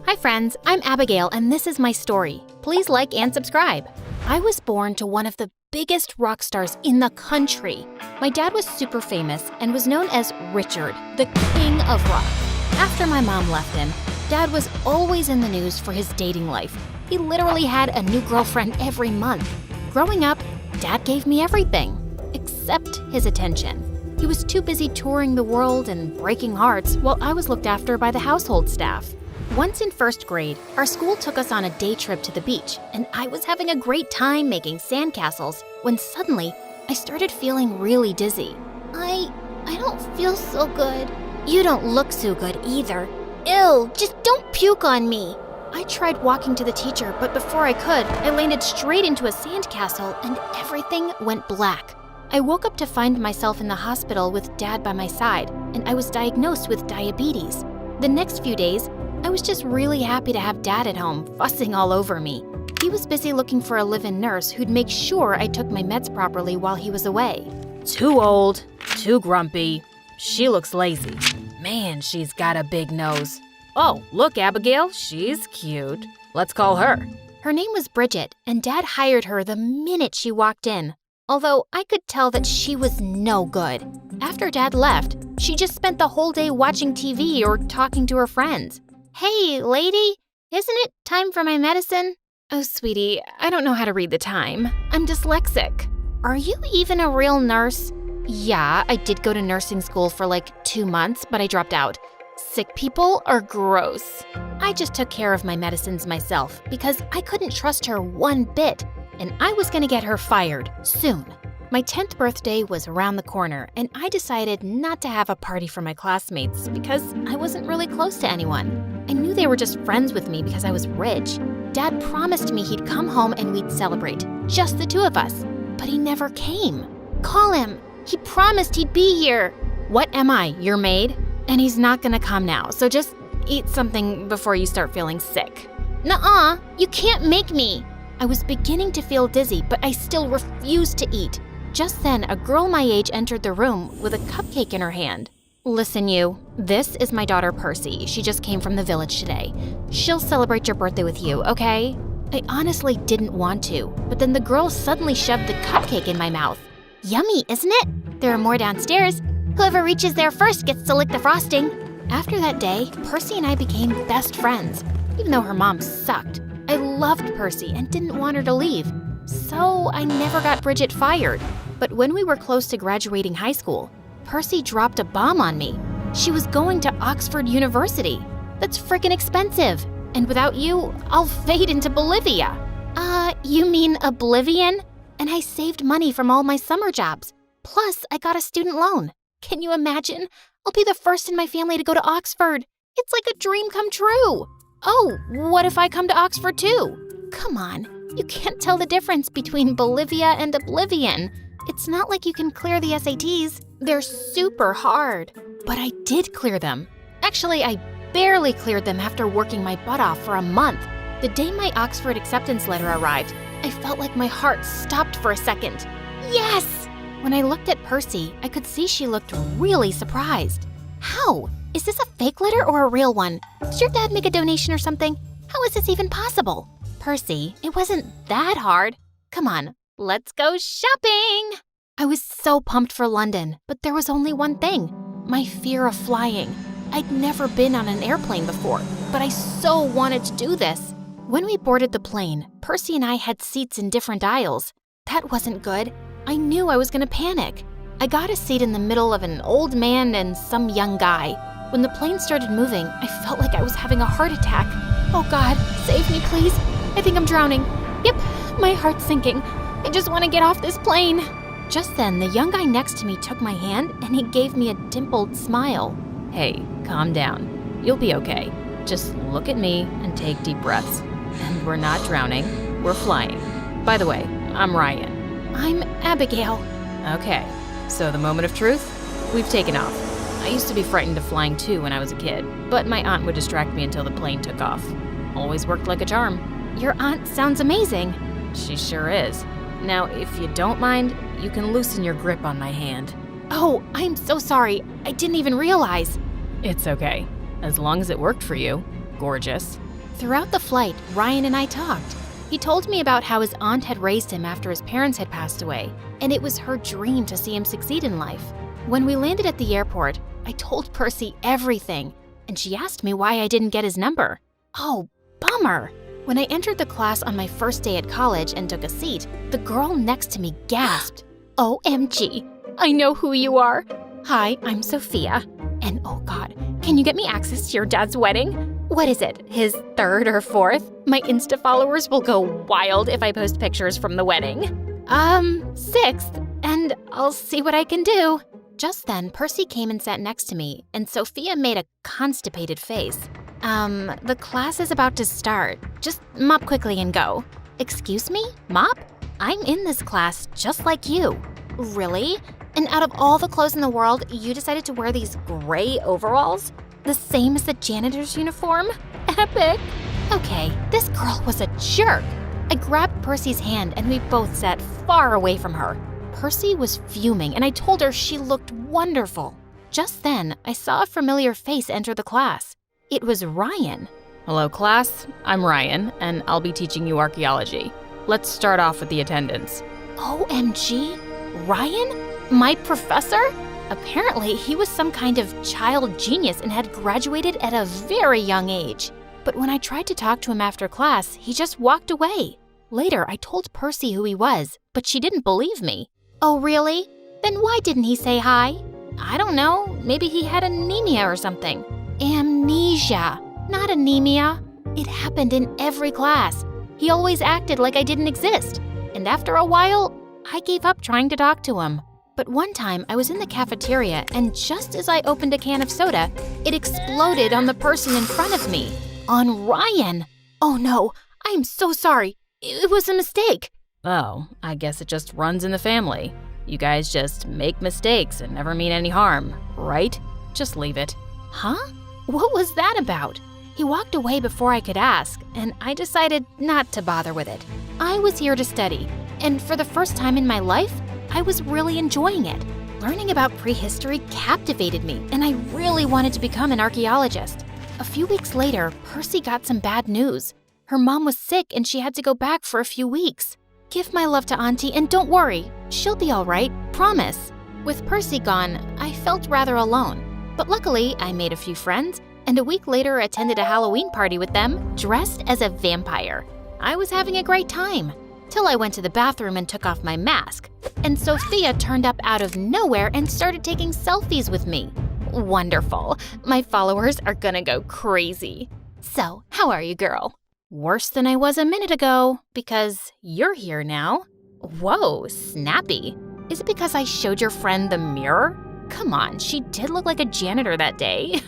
Hi friends, I'm Abigail and this is my story. Please like and subscribe. I was born to one of the biggest rock stars in the country. My dad was super famous and was known as Richard, the king of rock. After my mom left him, Dad was always in the news for his dating life. He literally had a new girlfriend every month. Growing up, Dad gave me everything, except his attention. He was too busy touring the world and breaking hearts while I was looked after by the household staff. Once in first grade, our school took us on a day trip to the beach, and I was having a great time making sandcastles when suddenly I started feeling really dizzy. I don't feel so good. You don't look so good either. Ew, just don't puke on me. I tried walking to the teacher, but before I could, I landed straight into a sandcastle and everything went black. I woke up to find myself in the hospital with Dad by my side, and I was diagnosed with diabetes. The next few days, I was just really happy to have Dad at home, fussing all over me. He was busy looking for a live-in nurse who'd make sure I took my meds properly while he was away. Too old, too grumpy. She looks lazy. Man, she's got a big nose. Oh, look, Abigail, she's cute. Let's call her. Her name was Bridget, and Dad hired her the minute she walked in. Although I could tell that she was no good. After Dad left, she just spent the whole day watching TV or talking to her friends. Hey, lady, isn't it time for my medicine? Oh, sweetie, I don't know how to read the time. I'm dyslexic. Are you even a real nurse? Yeah, I did go to nursing school for like 2 months, but I dropped out. Sick people are gross. I just took care of my medicines myself because I couldn't trust her one bit, and I was gonna get her fired soon. My 10th birthday was around the corner, and I decided not to have a party for my classmates because I wasn't really close to anyone. I knew they were just friends with me because I was rich. Dad promised me he'd come home and we'd celebrate, just the two of us, but he never came. Call him. He promised he'd be here. What am I, your maid? And he's not gonna come now, so just eat something before you start feeling sick. Nuh-uh, you can't make me. I was beginning to feel dizzy, but I still refused to eat. Just then, a girl my age entered the room with a cupcake in her hand. Listen, you, this is my daughter Percy. She just came from the village today. She'll celebrate your birthday with you, okay? I honestly didn't want to, but then the girl suddenly shoved the cupcake in my mouth. Yummy, isn't it? There are more downstairs. Whoever reaches there first gets to lick the frosting. After that day, Percy and I became best friends, even though her mom sucked. I loved Percy and didn't want her to leave, so I never got Bridget fired. But when we were close to graduating high school, Percy dropped a bomb on me. She was going to Oxford University. That's freaking expensive. And without you, I'll fade into Bolivia. You mean oblivion? And I saved money from all my summer jobs. Plus, I got a student loan. Can you imagine? I'll be the first in my family to go to Oxford. It's like a dream come true. Oh, what if I come to Oxford too? Come on, you can't tell the difference between Bolivia and oblivion. It's not like you can clear the SATs. They're super hard. But I did clear them. Actually, I barely cleared them after working my butt off for a month. The day my Oxford acceptance letter arrived, I felt like my heart stopped for a second. Yes! When I looked at Percy, I could see she looked really surprised. How? Is this a fake letter or a real one? Did your dad make a donation or something? How is this even possible? Percy, it wasn't that hard. Come on, let's go shopping! I was so pumped for London, but there was only one thing. My fear of flying. I'd never been on an airplane before, but I so wanted to do this. When we boarded the plane, Percy and I had seats in different aisles. That wasn't good. I knew I was gonna panic. I got a seat in the middle of an old man and some young guy. When the plane started moving, I felt like I was having a heart attack. Oh God, save me please. I think I'm drowning. Yep, my heart's sinking. I just want to get off this plane. Just then, the young guy next to me took my hand and he gave me a dimpled smile. Hey, calm down. You'll be okay. Just look at me and take deep breaths. And we're not drowning, we're flying. By the way, I'm Ryan. I'm Abigail. Okay, so the moment of truth? We've taken off. I used to be frightened of flying too when I was a kid, but my aunt would distract me until the plane took off. Always worked like a charm. Your aunt sounds amazing. She sure is. Now, if you don't mind, you can loosen your grip on my hand. Oh, I'm so sorry. I didn't even realize. It's okay. As long as it worked for you. Gorgeous. Throughout the flight, Ryan and I talked. He told me about how his aunt had raised him after his parents had passed away, and it was her dream to see him succeed in life. When we landed at the airport, I told Percy everything, and she asked me why I didn't get his number. Oh, bummer! When I entered the class on my first day at college and took a seat, the girl next to me gasped, "OMG, I know who you are. Hi, I'm Sophia. And oh God, can you get me access to your dad's wedding? What is it, his third or fourth? My Insta followers will go wild if I post pictures from the wedding." Sixth, and I'll see what I can do." Just then, Percy came and sat next to me, and Sophia made a constipated face. The class is about to start. Just mop quickly and go." "Excuse me? Mop? I'm in this class just like you." "Really? And out of all the clothes in the world, you decided to wear these gray overalls? The same as the janitor's uniform? Epic." Okay, this girl was a jerk. I grabbed Percy's hand and we both sat far away from her. Percy was fuming and I told her she looked wonderful. Just then, I saw a familiar face enter the class. It was Ryan. Hello, class. I'm Ryan, and I'll be teaching you archaeology. Let's start off with the attendance. OMG? Ryan? My professor? Apparently, he was some kind of child genius and had graduated at a very young age. But when I tried to talk to him after class, he just walked away. Later, I told Percy who he was, but she didn't believe me. "Oh, really? Then why didn't he say hi?" "I don't know. Maybe he had anemia or something." Amnesia, not anemia. It happened in every class. He always acted like I didn't exist. And after a while, I gave up trying to talk to him. But one time, I was in the cafeteria, and just as I opened a can of soda, it exploded on the person in front of me. On Ryan. Oh no, I am so sorry. It was a mistake. Oh, I guess it just runs in the family. You guys just make mistakes and never mean any harm, right? Just leave it. Huh? What was that about? He walked away before I could ask, and I decided not to bother with it. I was here to study, and for the first time in my life, I was really enjoying it. Learning about prehistory captivated me, and I really wanted to become an archaeologist. A few weeks later, Percy got some bad news. Her mom was sick and she had to go back for a few weeks. Give my love to Auntie, and don't worry, she'll be all right, promise. With Percy gone, I felt rather alone. But luckily, I made a few friends, and a week later attended a Halloween party with them, dressed as a vampire. I was having a great time, till I went to the bathroom and took off my mask. And Sophia turned up out of nowhere and started taking selfies with me. Wonderful. My followers are gonna go crazy. So, how are you, girl? Worse than I was a minute ago, because you're here now. Whoa, snappy. Is it because I showed your friend the mirror? Come on, she did look like a janitor that day.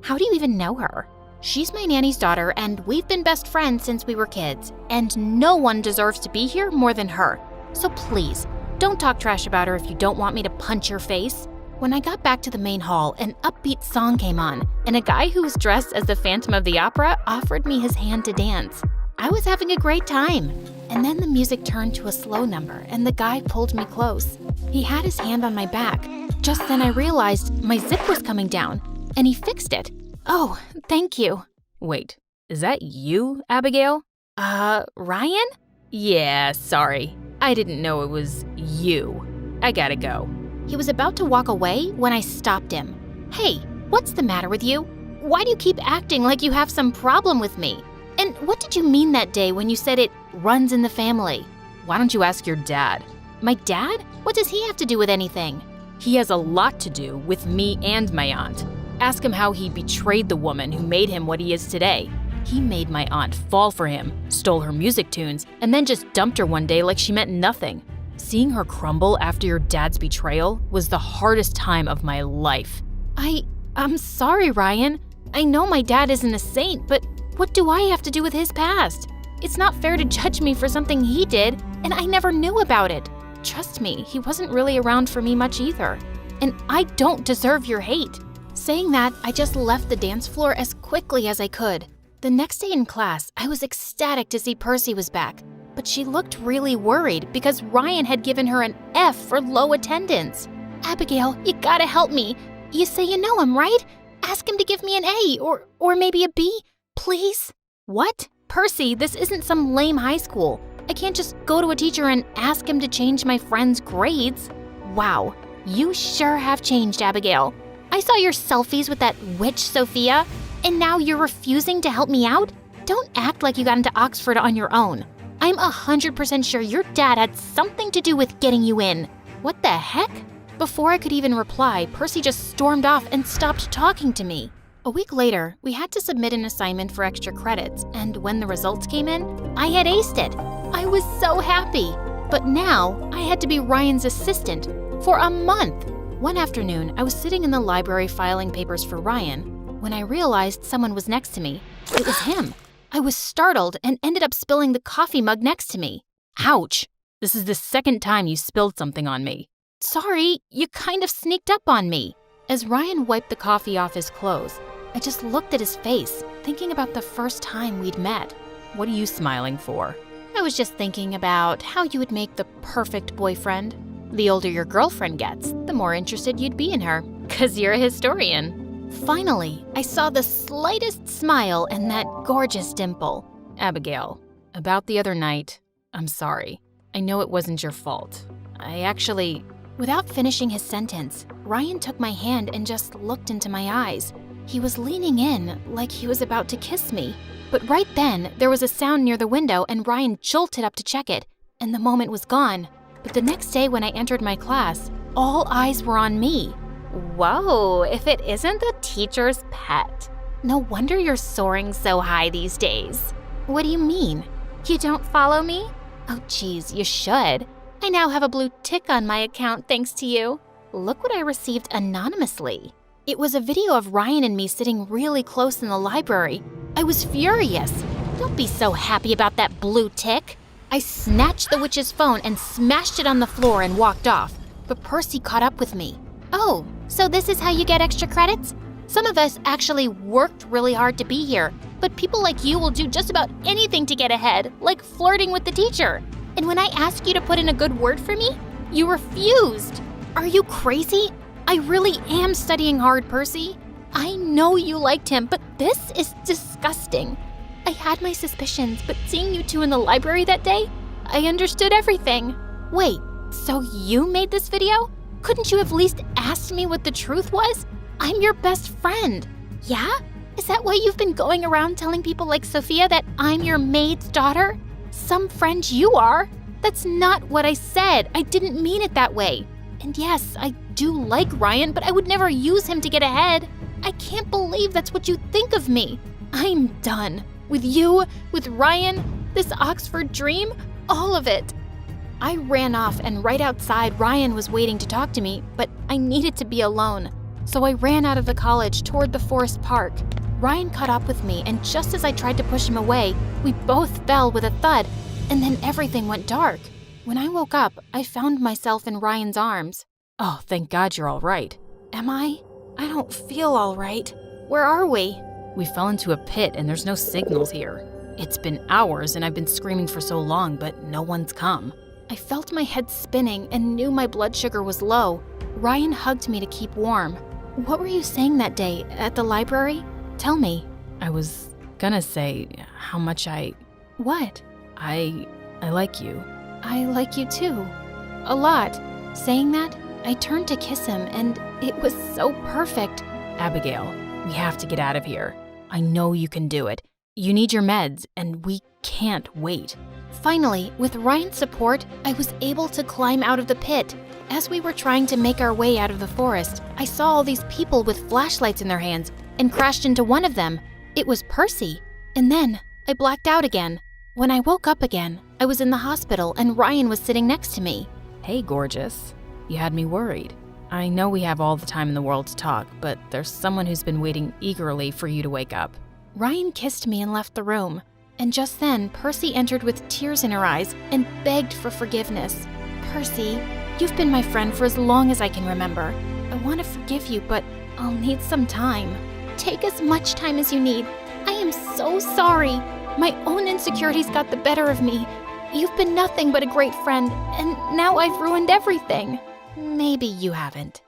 How do you even know her? She's my nanny's daughter, and we've been best friends since we were kids, and no one deserves to be here more than her. So please, don't talk trash about her if you don't want me to punch your face. When I got back to the main hall, an upbeat song came on, and a guy who was dressed as the Phantom of the Opera offered me his hand to dance. I was having a great time. And then the music turned to a slow number, and the guy pulled me close. He had his hand on my back. Just then I realized my zip was coming down, and he fixed it. Oh, thank you. Wait, is that you, Abigail? Ryan? Yeah, sorry. I didn't know it was you. I gotta go. He was about to walk away when I stopped him. Hey, what's the matter with you? Why do you keep acting like you have some problem with me? And what did you mean that day when you said it runs in the family? Why don't you ask your dad? My dad? What does he have to do with anything? He has a lot to do with me and my aunt. Ask him how he betrayed the woman who made him what he is today. He made my aunt fall for him, stole her music tunes, and then just dumped her one day like she meant nothing. Seeing her crumble after your dad's betrayal was the hardest time of my life. I'm sorry, Ryan. I know my dad isn't a saint, but what do I have to do with his past? It's not fair to judge me for something he did, and I never knew about it. Trust me, he wasn't really around for me much either. And I don't deserve your hate. Saying that, I just left the dance floor as quickly as I could. The next day in class, I was ecstatic to see Percy was back, but she looked really worried because Ryan had given her an F for low attendance. Abigail, you gotta help me. You say you know him, right? Ask him to give me an A or maybe a B, please. What? Percy, this isn't some lame high school. I can't just go to a teacher and ask him to change my friend's grades. Wow, you sure have changed, Abigail. I saw your selfies with that witch Sophia, and now you're refusing to help me out? Don't act like you got into Oxford on your own. I'm 100% sure your dad had something to do with getting you in. What the heck? Before I could even reply, Percy just stormed off and stopped talking to me. A week later, we had to submit an assignment for extra credits, and when the results came in, I had aced it. I was so happy. But now, I had to be Ryan's assistant for a month. One afternoon, I was sitting in the library filing papers for Ryan when I realized someone was next to me. It was him. I was startled and ended up spilling the coffee mug next to me. Ouch! This is the second time you spilled something on me. Sorry, you kind of sneaked up on me. As Ryan wiped the coffee off his clothes, I just looked at his face, thinking about the first time we'd met. What are you smiling for? I was just thinking about how you would make the perfect boyfriend. The older your girlfriend gets, the more interested you'd be in her. 'Cause you're a historian. Finally, I saw the slightest smile and that gorgeous dimple. Abigail, about the other night, I'm sorry. I know it wasn't your fault. Without finishing his sentence, Ryan took my hand and just looked into my eyes. He was leaning in like he was about to kiss me. But right then, there was a sound near the window and Ryan jolted up to check it, and the moment was gone. But the next day when I entered my class, all eyes were on me. Whoa, if it isn't the teacher's pet. No wonder you're soaring so high these days. What do you mean? You don't follow me? Oh geez, you should. I now have a blue tick on my account thanks to you. Look what I received anonymously. It was a video of Ryan and me sitting really close in the library. I was furious. Don't be so happy about that blue tick. I snatched the witch's phone and smashed it on the floor and walked off. But Percy caught up with me. Oh, so this is how you get extra credits? Some of us actually worked really hard to be here, but people like you will do just about anything to get ahead, like flirting with the teacher. And when I asked you to put in a good word for me, you refused. Are you crazy? I really am studying hard, Percy. I know you liked him, but this is disgusting. I had my suspicions, but seeing you two in the library that day, I understood everything. Wait, so you made this video? Couldn't you have at least asked me what the truth was? I'm your best friend. Yeah? Is that why you've been going around telling people like Sophia that I'm your maid's daughter? Some friend you are. That's not what I said. I didn't mean it that way. And yes, I do like Ryan, but I would never use him to get ahead. I can't believe that's what you think of me. I'm done. With you, with Ryan, this Oxford dream, all of it. I ran off, and right outside, Ryan was waiting to talk to me, but I needed to be alone. So I ran out of the college toward the Forest Park. Ryan caught up with me, and just as I tried to push him away, we both fell with a thud, and then everything went dark. When I woke up, I found myself in Ryan's arms. Oh, thank God you're all right. Am I? I don't feel all right. Where are we? We fell into a pit and there's no signals here. It's been hours and I've been screaming for so long, but no one's come. I felt my head spinning and knew my blood sugar was low. Ryan hugged me to keep warm. What were you saying that day at the library? Tell me. I was gonna say how much What? I like you. I like you too. A lot. Saying that, I turned to kiss him and it was so perfect. Abigail, we have to get out of here. I know you can do it. You need your meds and we can't wait. Finally, with Ryan's support, I was able to climb out of the pit. As we were trying to make our way out of the forest, I saw all these people with flashlights in their hands and crashed into one of them. It was Percy. And then I blacked out again. When I woke up again, I was in the hospital and Ryan was sitting next to me. Hey, gorgeous. You had me worried. I know we have all the time in the world to talk, but there's someone who's been waiting eagerly for you to wake up. Ryan kissed me and left the room. And just then, Percy entered with tears in her eyes and begged for forgiveness. Percy, you've been my friend for as long as I can remember. I want to forgive you, but I'll need some time. Take as much time as you need. I am so sorry. My own insecurities got the better of me. You've been nothing but a great friend, and now I've ruined everything. Maybe you haven't.